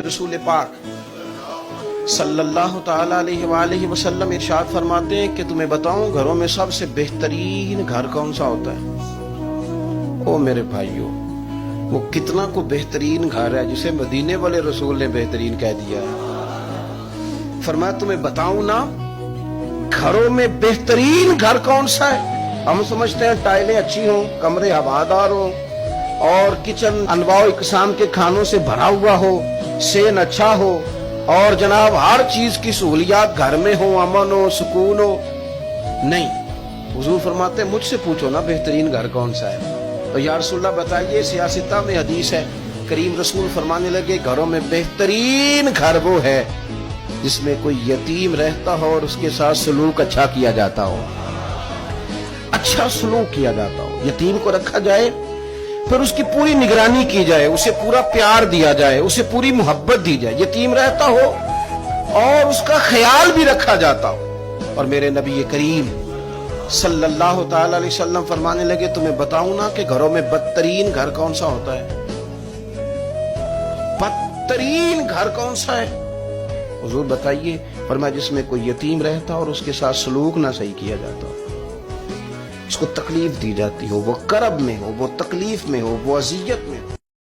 رسول پاک صلی اللہ تعالی علیہ وآلہ وسلم ارشاد فرماتے ہیں کہ تمہیں بتاؤں گھروں میں سب سے بہترین گھر کون سا ہوتا ہے؟ او میرے بھائیوں، وہ کتنا کو بہترین گھر ہے جسے مدینے والے رسول نے بہترین کہہ دیا ہے۔ فرمایا تمہیں بتاؤں نا گھروں میں بہترین گھر کون سا ہے؟ ہم سمجھتے ہیں ٹائلیں اچھی ہوں، کمرے ہوادار ہوں اور کچن انواع و اقسام کے کھانوں سے بھرا ہوا ہو، سین اچھا ہو اور جناب ہر چیز کی سہولیات گھر میں ہو، امن ہو، سکون ہو۔ نہیں، حضور فرماتے ہیں مجھ سے پوچھو نا بہترین گھر کون سا ہے؟ تو یا رسول اللہ بتائیے، سیاستہ میں حدیث ہے، کریم رسول فرمانے لگے گھروں میں بہترین گھر وہ ہے جس میں کوئی یتیم رہتا ہو اور اس کے ساتھ سلوک اچھا کیا جاتا ہو، اچھا سلوک کیا جاتا ہو، یتیم کو رکھا جائے پھر اس کی پوری نگرانی کی جائے، اسے پورا پیار دیا جائے، اسے پوری محبت دی جائے، یتیم رہتا ہو اور اس کا خیال بھی رکھا جاتا ہو۔ اور میرے نبی کریم صلی اللہ تعالی علیہ وسلم فرمانے لگے تمہیں بتاؤں نا کہ گھروں میں بدترین گھر کون سا ہوتا ہے؟ بدترین گھر کون سا ہے؟ حضور بتائیے، فرمایا جس میں کوئی یتیم رہتا اور اس کے ساتھ سلوک نہ صحیح کیا جاتا، اس کو تکلیف دی جاتی ہو، وہ کرب میں ہو، وہ تکلیف میں ہو، وہ اذیت میں